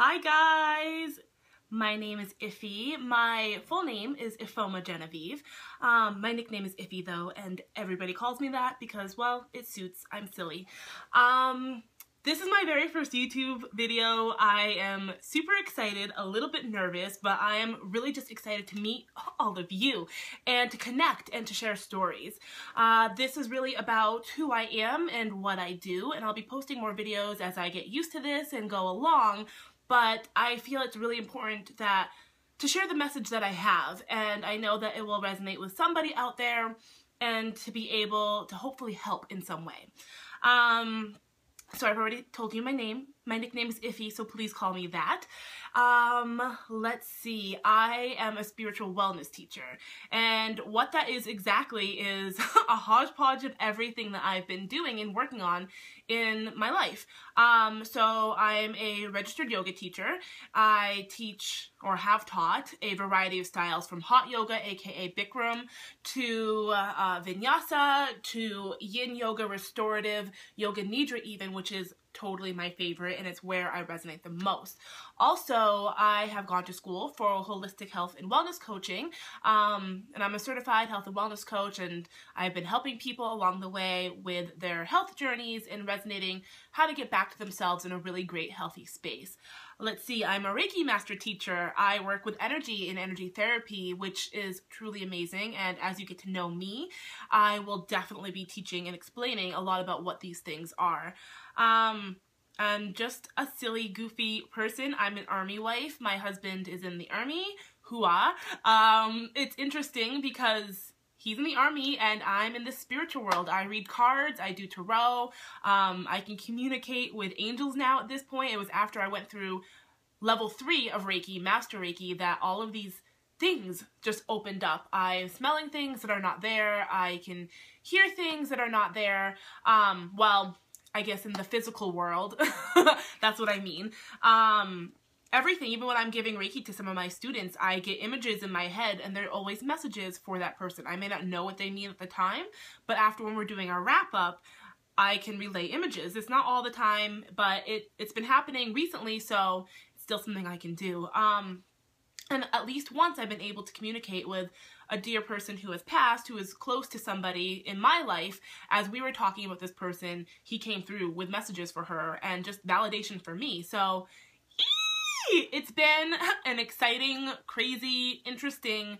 Hi guys! My name is Iffy. My full name is Ifoma Genevieve. My nickname is Iffy though, and everybody calls me that because, well, it suits. I'm silly. This is my very first YouTube video. I am super excited, a little bit nervous, but I am really just excited to meet all of you and to connect and to share stories. This is really about who I am and what I do, and I'll be posting more videos as I get used to this and go along, but I feel it's really important to share the message that I have, and I know that it will resonate with somebody out there and to be able to hopefully help in some way. So I've already told you my name. My nickname is Iffy, so please call me that. Let's see. I am a spiritual wellness teacher, and what that is exactly is a hodgepodge of everything that I've been doing and working on in my life. So I'm a registered yoga teacher. I teach or have taught a variety of styles from hot yoga, aka Bikram, to vinyasa, to yin yoga, restorative, yoga nidra even, which is totally my favorite, and it's where I resonate the most. Also, I have gone to school for holistic health and wellness coaching, and I'm a certified health and wellness coach, and I've been helping people along the way with their health journeys and resonating how to get back to themselves in a really great, healthy space. Let's see, I'm a Reiki master teacher. I work with energy and energy therapy, which is truly amazing, and as you get to know me, I will definitely be teaching and explaining a lot about what these things are. I'm just a silly, goofy person. I'm an army wife. My husband is in the army. Hooah. It's interesting because he's in the army and I'm in the spiritual world. I read cards, I do tarot, I can communicate with angels now at this point. It was after I went through level 3 of Reiki, Master Reiki, that all of these things just opened up. I'm smelling things that are not there. I can hear things that are not there. Well, I guess in the physical world, that's what I mean. Everything, even when I'm giving Reiki to some of my students, I get images in my head and they're always messages for that person. I may not know what they mean at the time, but after when we're doing our wrap up, I can relay images. It's not all the time, but it's been happening recently, so it's still something I can do. And at least once I've been able to communicate with a dear person who has passed, who is close to somebody in my life. As we were talking about this person, he came through with messages for her and just validation for me. So it's been an exciting, crazy, interesting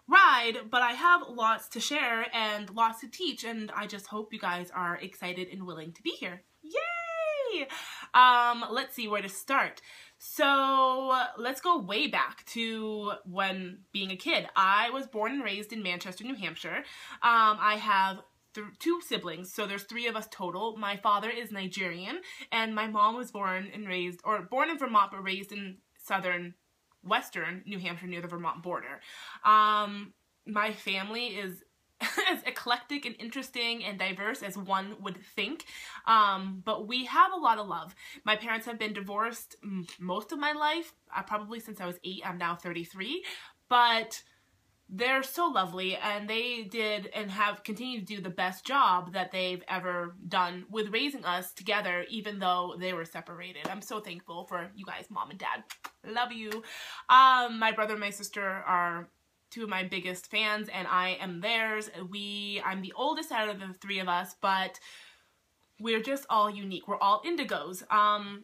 ride, but I have lots to share and lots to teach, and I just hope you guys are excited and willing to be here. Yay! Let's see where to start. So let's go way back to when being a kid. I was born and raised in Manchester, New Hampshire. I have two siblings, so there's 3 of us total. My father is Nigerian, and my mom was born in Vermont, but raised in western New Hampshire near the Vermont border. My family is as eclectic and interesting and diverse as one would think, but we have a lot of love. My parents have been divorced most of my life, probably since I was 8. I'm now 33, but they're so lovely, and they did and have continued to do the best job that they've ever done with raising us together, even though they were separated. I'm so thankful for you guys, Mom and Dad. Love you. My brother and my sister are 2 of my biggest fans, and I am theirs. I'm the oldest out of the 3 of us, but we're just all unique. We're all indigos.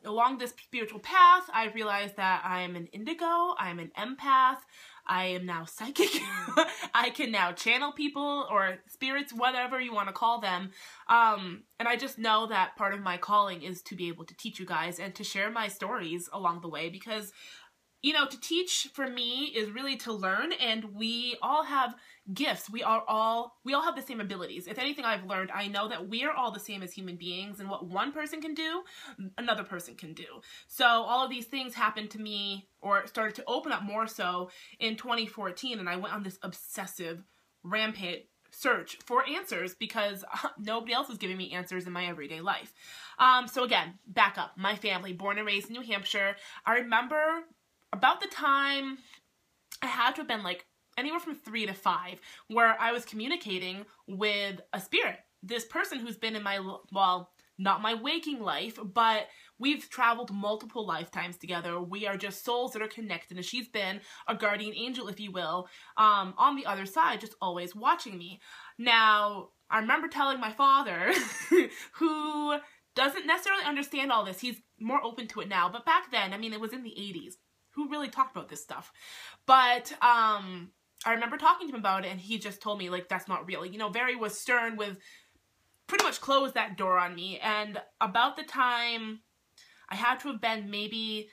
Along this spiritual path, I realized that I am an indigo, I'm an empath, I am now psychic. I can now channel people or spirits, whatever you want to call them. And I just know that part of my calling is to be able to teach you guys and to share my stories along the way, because you know, to teach for me is really to learn, and we all have gifts. We all have the same abilities. If anything I've learned, I know that we are all the same as human beings, and what one person can do, another person can do. So all of these things happened to me, or started to open up more so in 2014, and I went on this obsessive rampant search for answers because nobody else was giving me answers in my everyday life. So again, back up. My family, born and raised in New Hampshire. I remember about the time I had to have been like anywhere from 3 to 5, where I was communicating with a spirit. This person who's been in my, well, not my waking life, but we've traveled multiple lifetimes together. We are just souls that are connected, and she's been a guardian angel, if you will, on the other side, just always watching me. Now, I remember telling my father, who doesn't necessarily understand all this. He's more open to it now. But back then, I mean, it was in the 80s. Who really talked about this stuff? But I remember talking to him about it, and he just told me, like, that's not real. You know, very was stern with pretty much closed that door on me. And about the time, I had to have been maybe,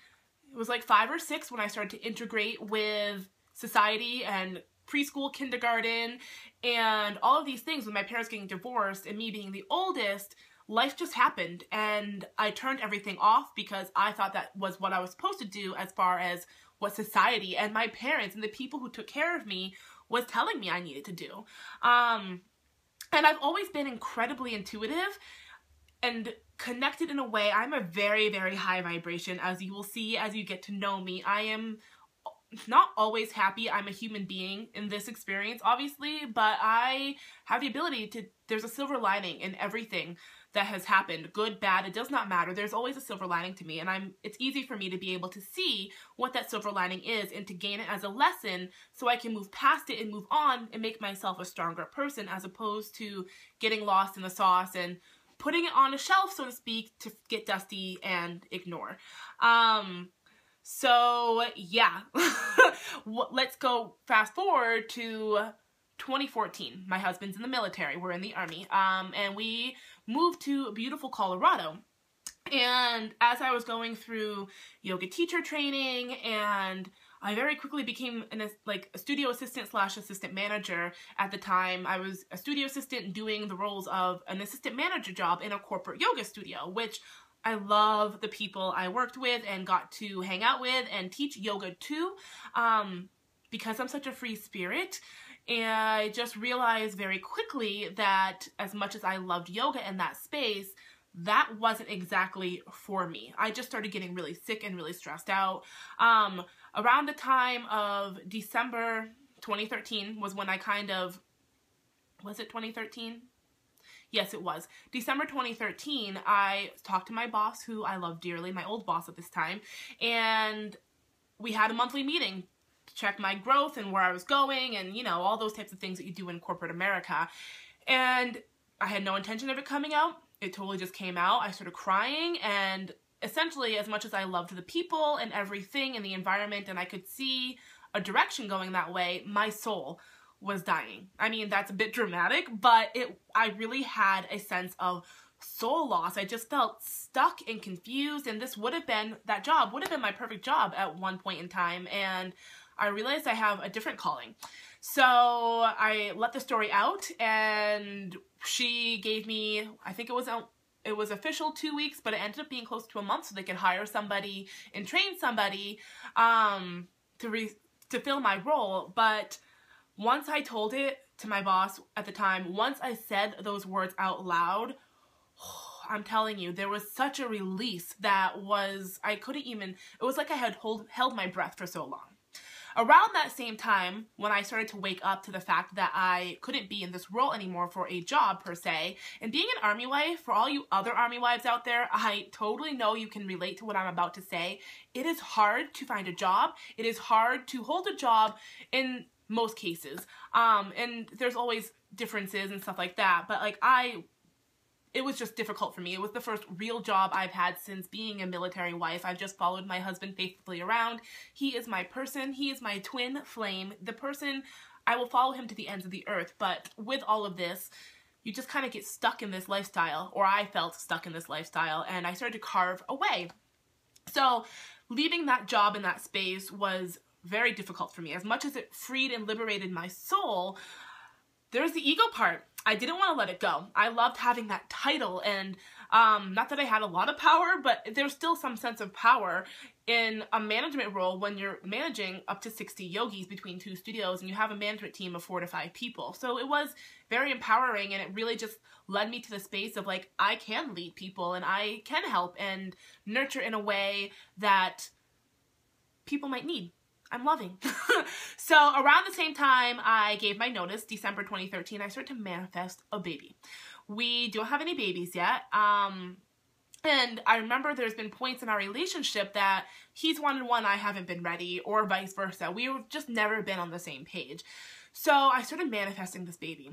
it was like 5 or 6 when I started to integrate with society and preschool, kindergarten, and all of these things with my parents getting divorced and me being the oldest. Life just happened, and I turned everything off because I thought that was what I was supposed to do as far as what society and my parents and the people who took care of me was telling me I needed to do. And I've always been incredibly intuitive and connected in a way. I'm a very, very high vibration, as you will see as you get to know me. I am not always happy. I'm a human being in this experience, obviously, but I have the ability to, there's a silver lining in everything that has happened, good, bad, it does not matter. There's always a silver lining to me, and it's easy for me to be able to see what that silver lining is and to gain it as a lesson so I can move past it and move on and make myself a stronger person, as opposed to getting lost in the sauce and putting it on a shelf, so to speak, to get dusty and ignore. So yeah, let's go fast forward to 2014. My husband's in the military. We're in the Army. And we moved to beautiful Colorado. And as I was going through yoga teacher training, and I very quickly became a studio assistant / assistant manager. At the time, I was a studio assistant doing the roles of an assistant manager job in a corporate yoga studio, which I love the people I worked with and got to hang out with and teach yoga to, because I'm such a free spirit. And I just realized very quickly that as much as I loved yoga in that space, that wasn't exactly for me. I just started getting really sick and really stressed out. Around the time of December 2013 was when I was it 2013? Yes, it was. December 2013, I talked to my boss, who I love dearly, my old boss at this time, and we had a monthly meeting to check my growth and where I was going and, you know, all those types of things that you do in corporate America. And I had no intention of it coming out. It totally just came out. I started crying, and essentially, as much as I loved the people and everything and the environment, and I could see a direction going that way, my soul was dying. I mean, that's a bit dramatic, but I really had a sense of soul loss. I just felt stuck and confused, and that job would have been my perfect job at one point in time, and I realized I have a different calling. So I let the story out, and she gave me, I think it was official 2 weeks, but it ended up being close to a month, so they could hire somebody and train somebody to fill my role. But once I told it to my boss at the time, once I said those words out loud, I'm telling you, there was such a release that it was like I had held my breath for so long. Around that same time, when I started to wake up to the fact that I couldn't be in this role anymore for a job per se, and being an Army wife, for all you other Army wives out there, I totally know you can relate to what I'm about to say. It is hard to find a job. It is hard to hold a job in most cases. And there's always differences and stuff like that, but it was just difficult for me. It was the first real job I've had since being a military wife. I've just followed my husband faithfully around. He is my person. He is my twin flame. The person, I will follow him to the ends of the earth. But with all of this, you just kind of get stuck in this lifestyle, or I felt stuck in this lifestyle, and I started to carve away. So leaving that job in that space was very difficult for me. As much as it freed and liberated my soul, there's the ego part. I didn't want to let it go. I loved having that title, and not that I had a lot of power, but there's still some sense of power in a management role when you're managing up to 60 yogis between 2 studios and you have a management team of 4 to 5 people. So it was very empowering, and it really just led me to the space of like, I can lead people and I can help and nurture in a way that people might need. I'm loving. So around the same time I gave my notice, December 2013, I started to manifest a baby. We don't have any babies yet. And I remember there's been points in our relationship that he's wanted one, I haven't been ready, or vice versa. We've just never been on the same page. So I started manifesting this baby.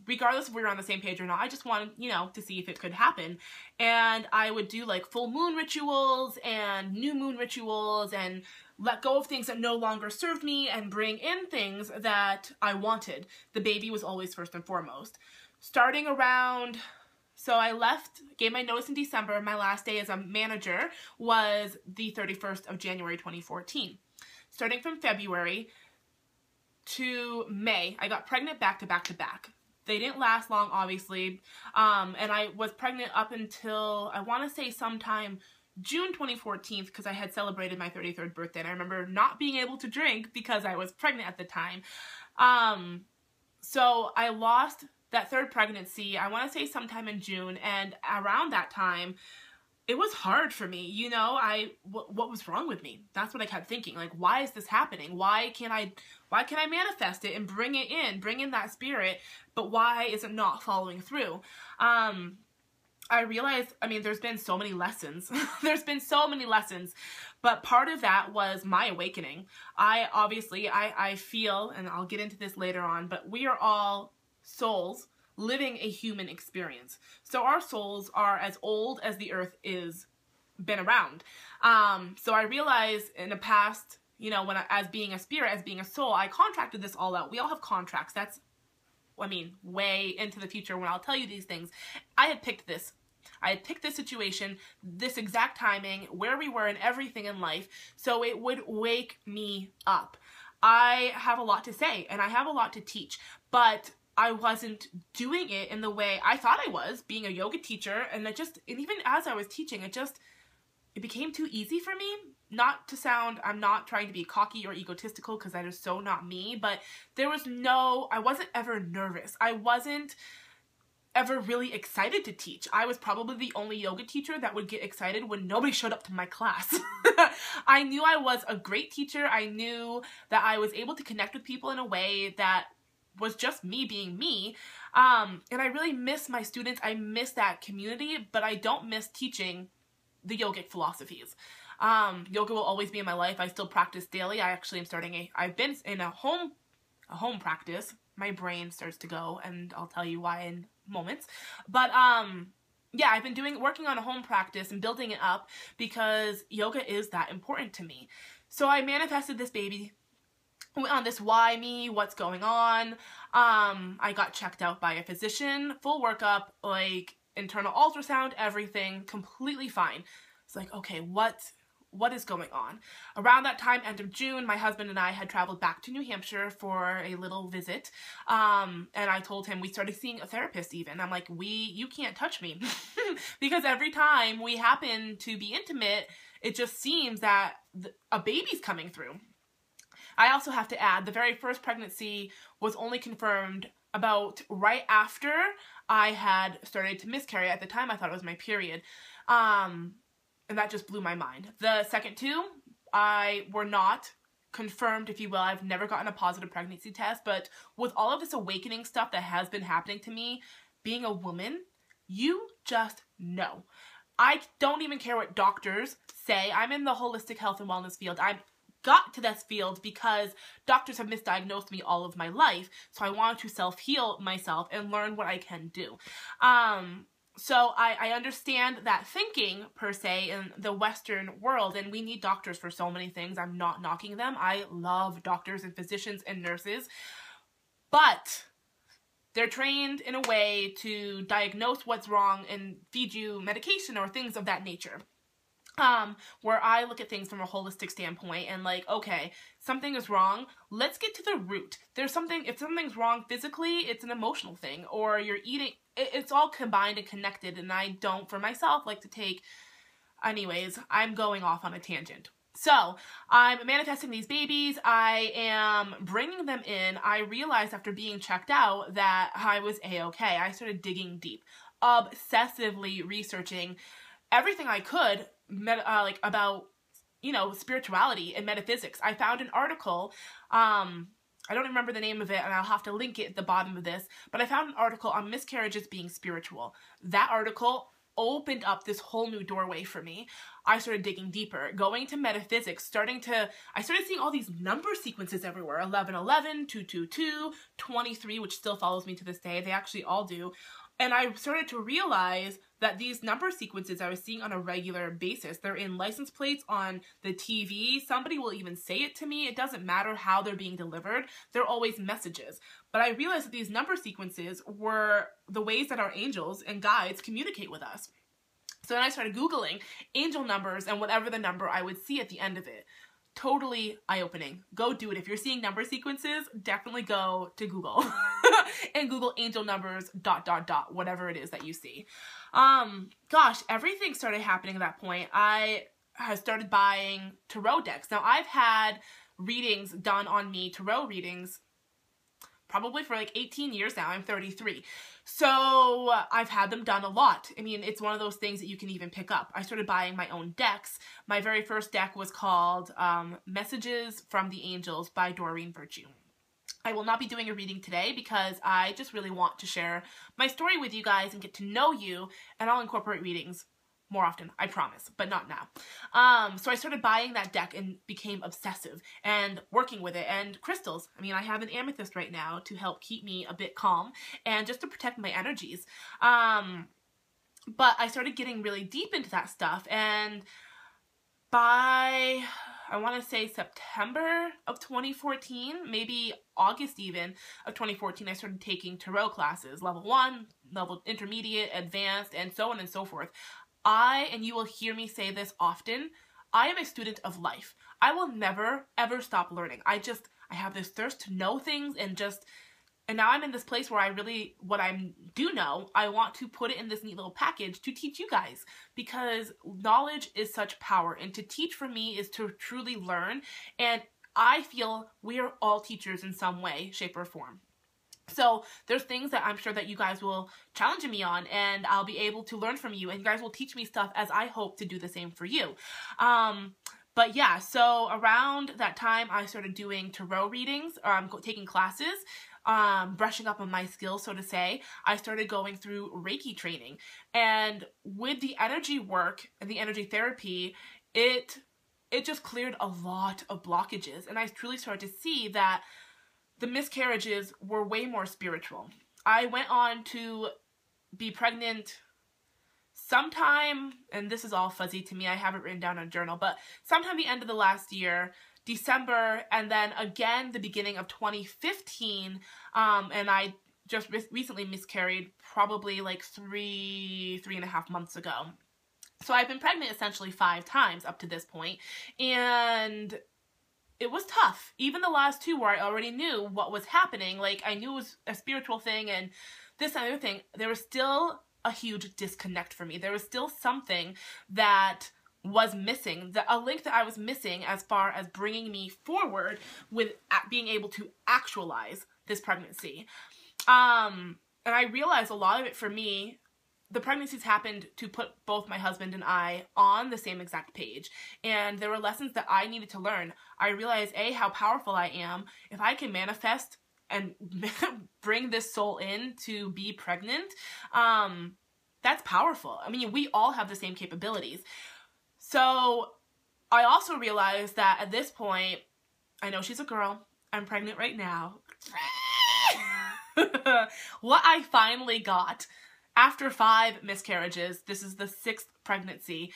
Regardless if we were on the same page or not, I just wanted, you know, to see if it could happen. And I would do like full moon rituals and new moon rituals and let go of things that no longer served me and bring in things that I wanted. The baby was always first and foremost. Starting around, so I left, gave my notice in December. My last day as a manager was the 31st of January 2014. Starting from February to May, I got pregnant back to back to back. They didn't last long, obviously, and I was pregnant up until, I want to say sometime June 2014, because I had celebrated my 33rd birthday, and I remember not being able to drink because I was pregnant at the time. So I lost that third pregnancy, I want to say sometime in June, and around that time, it was hard for me, you know, what was wrong with me? That's what I kept thinking, like, why is this happening? Why can I manifest it and bring in that spirit, but why is it not following through? I realized, I mean, there's been so many lessons. There's been so many lessons, but part of that was my awakening. I feel, and I'll get into this later on, but we are all souls living a human experience. So our souls are as old as the earth is been around. So I realized in the past, you know, as being a spirit, as being a soul, I contracted this all out. We all have contracts. That's, I mean, way into the future when I'll tell you these things. I had picked this. I had picked this situation, this exact timing, where we were and everything in life, so it would wake me up. I have a lot to say and I have a lot to teach, but I wasn't doing it in the way I thought I was, being a yoga teacher, and even as I was teaching, it became too easy for me. Not to sound, I'm not trying to be cocky or egotistical, because that is so not me, but I wasn't ever nervous. I wasn't ever really excited to teach. I was probably the only yoga teacher that would get excited when nobody showed up to my class. I knew I was a great teacher. I knew that I was able to connect with people in a way that was just me being me, and I really miss my students. I miss that community, but I don't miss teaching the yogic philosophies. Yoga will always be in my life. I still practice daily. I've been in a home practice. My brain starts to go, and I'll tell you why in moments, but yeah, I've been working on a home practice and building it up because yoga is that important to me. So I manifested this baby on this why me, what's going on. I got checked out by a physician, full workup, like internal ultrasound, everything, completely fine. It's like, okay, what is going on? Around that time, end of June, my husband and I had traveled back to New Hampshire for a little visit. And I told him, we started seeing a therapist even. I'm like, you can't touch me. Because every time we happen to be intimate, it just seems that a baby's coming through. I also have to add, the very first pregnancy was only confirmed about right after I had started to miscarry. At the time, I thought it was my period. And that just blew my mind. The second two, were not confirmed, if you will. I've never gotten a positive pregnancy test, but with all of this awakening stuff that has been happening to me, being a woman, you just know. I don't even care what doctors say. I'm in the holistic health and wellness field. I got to this field because doctors have misdiagnosed me all of my life, so I wanted to self-heal myself and learn what I can do. So I understand that thinking, per se, in the Western world, and we need doctors for so many things. I'm not knocking them. I love doctors and physicians and nurses, but they're trained in a way to diagnose what's wrong and feed you medication or things of that nature. Where I look at things from a holistic standpoint and like, okay, something is wrong, let's get to the root. If something's wrong physically, it's an emotional thing, or you're eating, it's all combined and connected, and I don't, for myself, like to take, anyways, I'm going off on a tangent. So, I'm manifesting these babies, I am bringing them in. I realized after being checked out that I was A-okay. I started digging deep, obsessively researching everything I could, like about, you know, spirituality and metaphysics. I found an article, I don't remember the name of it, and I'll have to link it at the bottom of this, but I found an article on miscarriages being spiritual. That article opened up this whole new doorway for me. I started digging deeper, going to metaphysics, I started seeing all these number sequences everywhere, 1111, 222, 23, which still follows me to this day. They actually all do. And I started to realize that these number sequences I was seeing on a regular basis, they're in license plates on the TV. Somebody will even say it to me. It doesn't matter how they're being delivered. They're always messages. But I realized that these number sequences were the ways that our angels and guides communicate with us. So then I started Googling angel numbers and whatever the number I would see at the end of it. Totally eye-opening. Go do it. If you're seeing number sequences, definitely go to Google and Google angel numbers ... whatever it is that you see. Gosh, everything started happening at that point. I started buying tarot decks. Now, I've had readings done on me, tarot readings, probably for like 18 years now. I'm 33. So I've had them done a lot. I mean, it's one of those things that you can even pick up. I started buying my own decks. My very first deck was called Messages from the Angels by Doreen Virtue. I will not be doing a reading today because I just really want to share my story with you guys and get to know you, and I'll incorporate readings more often, I promise, but not now. So I started buying that deck and became obsessive and working with it. And crystals, I mean, I have an amethyst right now to help keep me a bit calm and just to protect my energies. But I started getting really deep into that stuff, and by, I want to say September of 2014, maybe August even, of 2014, I started taking tarot classes, level 1, level intermediate, advanced, and so on and so forth. And you will hear me say this often, I am a student of life. I will never, ever stop learning. I have this thirst to know things and now I'm in this place where what I do know, I want to put it in this neat little package to teach you guys, because knowledge is such power, and to teach for me is to truly learn, and I feel we are all teachers in some way, shape, or form. So there's things that I'm sure that you guys will challenge me on, and I'll be able to learn from you, and you guys will teach me stuff as I hope to do the same for you. But yeah, so around that time, I started doing tarot readings, taking classes, brushing up on my skills, so to say. I started going through Reiki training, and with the energy work and the energy therapy, it just cleared a lot of blockages, and I truly started to see that the miscarriages were way more spiritual. I went on to be pregnant sometime, and this is all fuzzy to me, I haven't written down a journal, but sometime the end of the last year, December, and then again the beginning of 2015, and I just recently miscarried probably like three and a half months ago. So I've been pregnant essentially 5 times up to this point, and it was tough. Even the last 2 where I already knew what was happening, like I knew it was a spiritual thing and this and other thing, there was still a huge disconnect for me. There was still something that was missing, a link that I was missing as far as bringing me forward with being able to actualize this pregnancy. And I realized a lot of it for me, the pregnancies happened to put both my husband and I on the same exact page. And there were lessons that I needed to learn. I realized, A, how powerful I am. If I can manifest and bring this soul in to be pregnant, that's powerful. I mean, we all have the same capabilities. So I also realized that at this point, I know she's a girl. I'm pregnant right now. What I finally got after 5 miscarriages, this is the 6th pregnancy,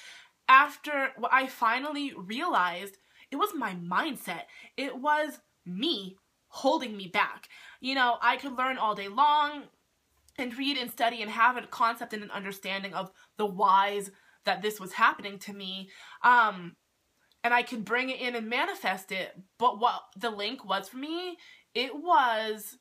after what I finally realized, it was my mindset. It was me holding me back. You know, I could learn all day long and read and study and have a concept and an understanding of the whys that this was happening to me. And I could bring it in and manifest it. But what the link was for me, it was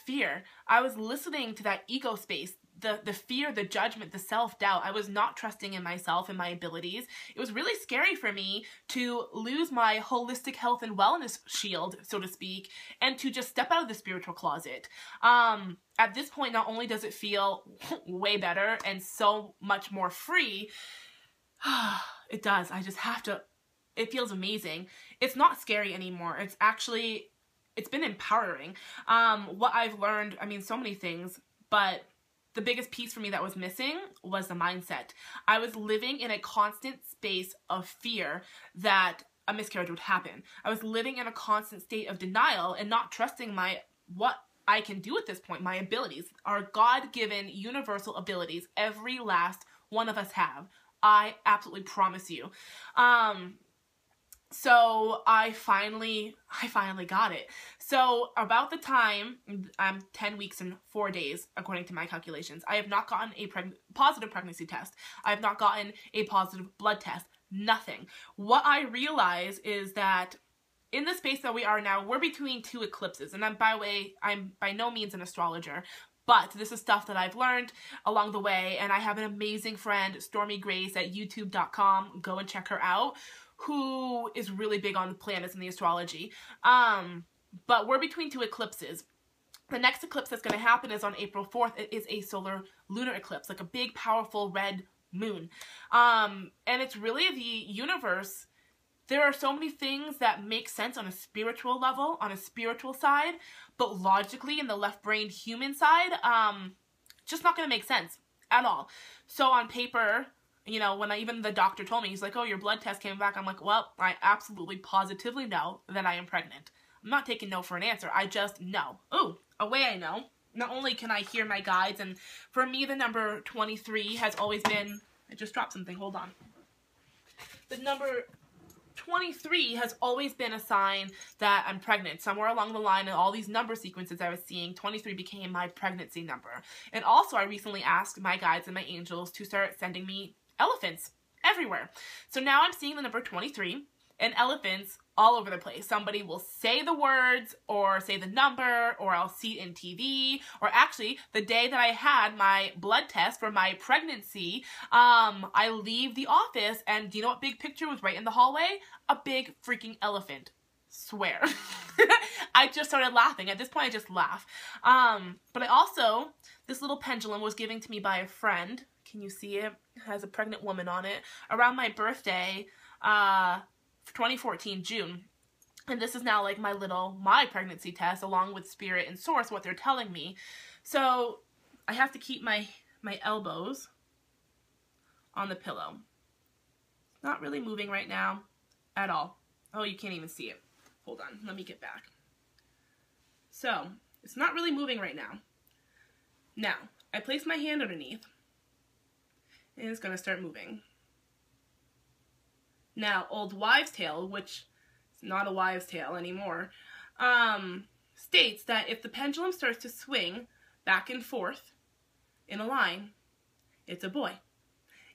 fear. I was listening to that ego space, the fear, the judgment, the self-doubt. I was not trusting in myself and my abilities. It was really scary for me to lose my holistic health and wellness shield, so to speak, and to just step out of the spiritual closet. At this point, not only does it feel way better and so much more free, it does. I just have to, it feels amazing. It's not scary anymore. It's been empowering. What I've learned, I mean, so many things, but the biggest piece for me that was missing was the mindset. I was living in a constant space of fear that a miscarriage would happen. I was living in a constant state of denial and not trusting what I can do at this point, my abilities, our God-given universal abilities. Every last one of us have. I absolutely promise you. So I finally got it. So about the time, I'm 10 weeks and 4 days, according to my calculations, I have not gotten a positive pregnancy test. I have not gotten a positive blood test. Nothing. What I realize is that in the space that we are now, we're between two eclipses. And I'm by no means an astrologer, but this is stuff that I've learned along the way. And I have an amazing friend, Stormy Grace at youtube.com. Go and check her out, who is really big on the planets and the astrology. But we're between two eclipses. The next eclipse that's going to happen is on April 4th. It is a solar lunar eclipse, like a big, powerful red moon. And it's really the universe. There are so many things that make sense on a spiritual level, on a spiritual side, but logically in the left-brained human side, just not going to make sense at all. So on paper, you know, when even the doctor told me, he's like, oh, your blood test came back. I'm like, well, I absolutely positively know that I am pregnant. I'm not taking no for an answer. I just know. Ooh, a way I know. Not only can I hear my guides, and for me, the number 23 has always been, I just dropped something, hold on. The number 23 has always been a sign that I'm pregnant. Somewhere along the line in all these number sequences I was seeing, 23 became my pregnancy number. And also I recently asked my guides and my angels to start sending me elephants everywhere. So now I'm seeing the number 23 and elephants all over the place. Somebody will say the words or say the number, or I'll see it in TV. Or actually, the day that I had my blood test for my pregnancy, I leave the office and do you know what big picture was right in the hallway? A big freaking elephant. Swear. I just started laughing. At this point, I just laugh. But I also, this little pendulum was given to me by a friend. Can you see it? It has a pregnant woman on it. Around my birthday, 2014, June. And this is now like my pregnancy test along with Spirit and Source, what they're telling me. So I have to keep my elbows on the pillow. Not really moving right now at all. Oh, you can't even see it. Hold on, let me get back. So it's not really moving right now. Now, I place my hand underneath and it's gonna start moving. Now, old wives' tale, which is not a wives' tale anymore, states that if the pendulum starts to swing back and forth in a line, it's a boy.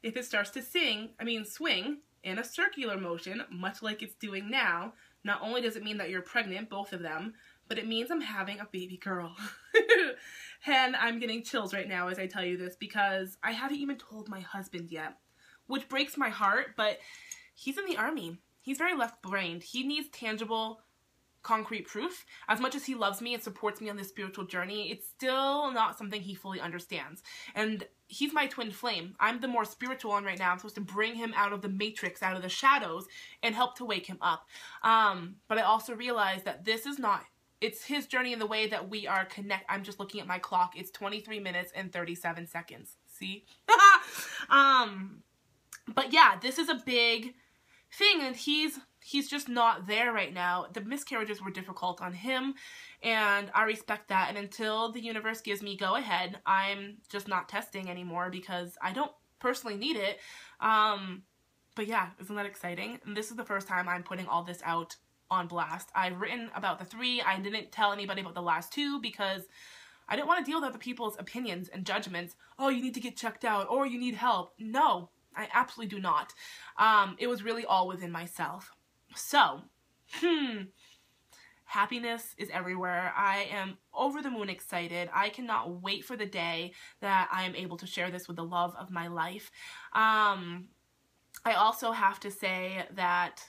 If it starts to swing in a circular motion, much like it's doing now, not only does it mean that you're pregnant, both of them, but it means I'm having a baby girl. And I'm getting chills right now as I tell you this because I haven't even told my husband yet, which breaks my heart, but he's in the army. He's very left-brained. He needs tangible, concrete proof. As much as he loves me and supports me on this spiritual journey, it's still not something he fully understands. And he's my twin flame. I'm the more spiritual one right now. I'm supposed to bring him out of the matrix, out of the shadows, and help to wake him up. But I also realize that this is not, it's his journey in the way that we are I'm just looking at my clock. It's 23 minutes and 37 seconds. See? But yeah, this is a big thing, and he's just not there right now. The miscarriages were difficult on him, and I respect that. And until the universe gives me go ahead, I'm just not testing anymore because I don't personally need it. But yeah, isn't that exciting? And this is the first time I'm putting all this out on blast. I've written about the 3. I didn't tell anybody about the last 2 because I didn't want to deal with other people's opinions and judgments. Oh, you need to get checked out, or you need help. No. I absolutely do not. It was really all within myself. So, happiness is everywhere. I am over the moon excited. I cannot wait for the day that I am able to share this with the love of my life. I also have to say that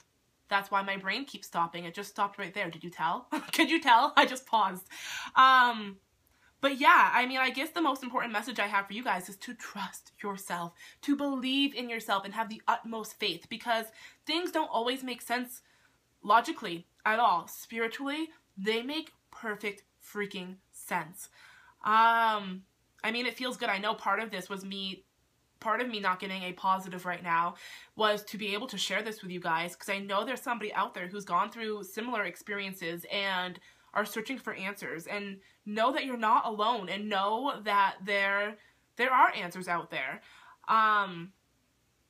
that's why my brain keeps stopping. It just stopped right there. Did you tell? Could you tell? I just paused. But yeah, I mean, I guess the most important message I have for you guys is to trust yourself, to believe in yourself and have the utmost faith, because things don't always make sense logically at all. Spiritually, they make perfect freaking sense. I I mean, it feels good. I know part of this was me, part of me not getting a positive right now was to be able to share this with you guys, because I know there's somebody out there who's gone through similar experiences and are searching for answers, and know that you're not alone, and know that there are answers out there. And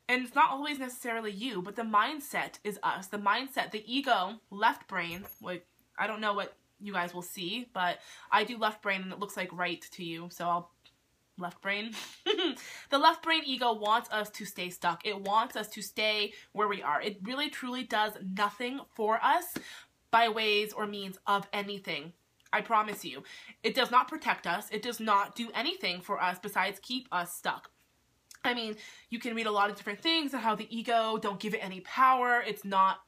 it's not always necessarily you, but the mindset is us. The mindset, the ego, left brain, like, I don't know what you guys will see, but I do left brain and it looks like right to you, so I'll left brain. The left brain ego wants us to stay stuck. It wants us to stay where we are. It really truly does nothing for us by ways or means of anything. I promise you. It does not protect us. It does not do anything for us besides keep us stuck. I mean, you can read a lot of different things on how the ego, don't give it any power. It's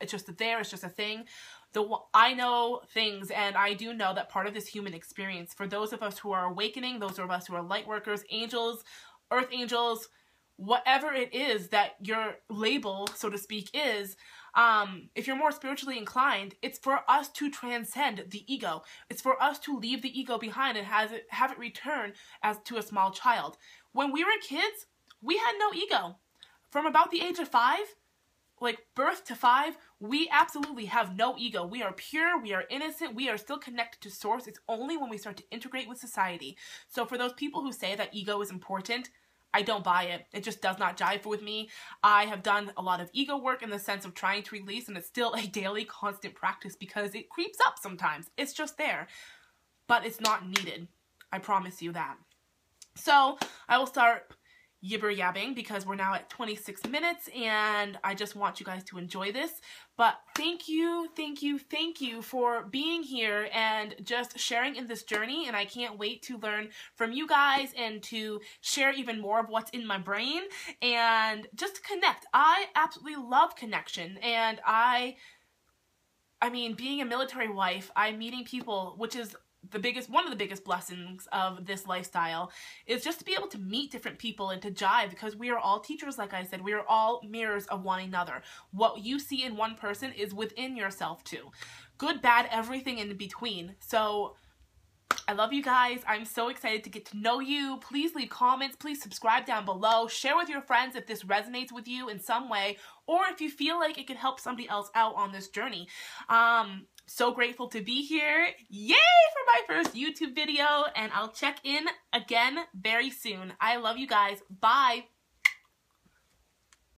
just there, it's just a thing. I know things, and I do know that part of this human experience, for those of us who are awakening, those of us who are light workers, angels, earth angels, whatever it is that your label, so to speak, is, if you're more spiritually inclined, it's for us to transcend the ego. It's for us to leave the ego behind and have it return as to a small child. When we were kids, we had no ego. From about the age of 5, like birth to 5, we absolutely have no ego. We are pure, we are innocent, we are still connected to source. It's only when we start to integrate with society. So for those people who say that ego is important, I don't buy it. It just does not jive with me. I have done a lot of ego work in the sense of trying to release, and it's still a daily constant practice because it creeps up sometimes. It's just there, but it's not needed. I promise you that. So I will start yibber yabbing because we're now at 26 minutes and I just want you guys to enjoy this. But thank you for being here and just sharing in this journey, and I can't wait to learn from you guys and to share even more of what's in my brain and just connect. I absolutely love connection, and I mean, being a military wife, I'm meeting people, which is one of the biggest blessings of this lifestyle, is just to be able to meet different people and to jive, because we are all teachers. Like I said, we are all mirrors of one another. What you see in one person is within yourself too. Good, bad, everything in between. So I love you guys. I'm so excited to get to know you. Please leave comments. Please subscribe down below. Share with your friends if this resonates with you in some way, or if you feel like it could help somebody else out on this journey. So grateful to be here. Yay for my first YouTube video, and I'll check in again very soon. I love you guys. Bye.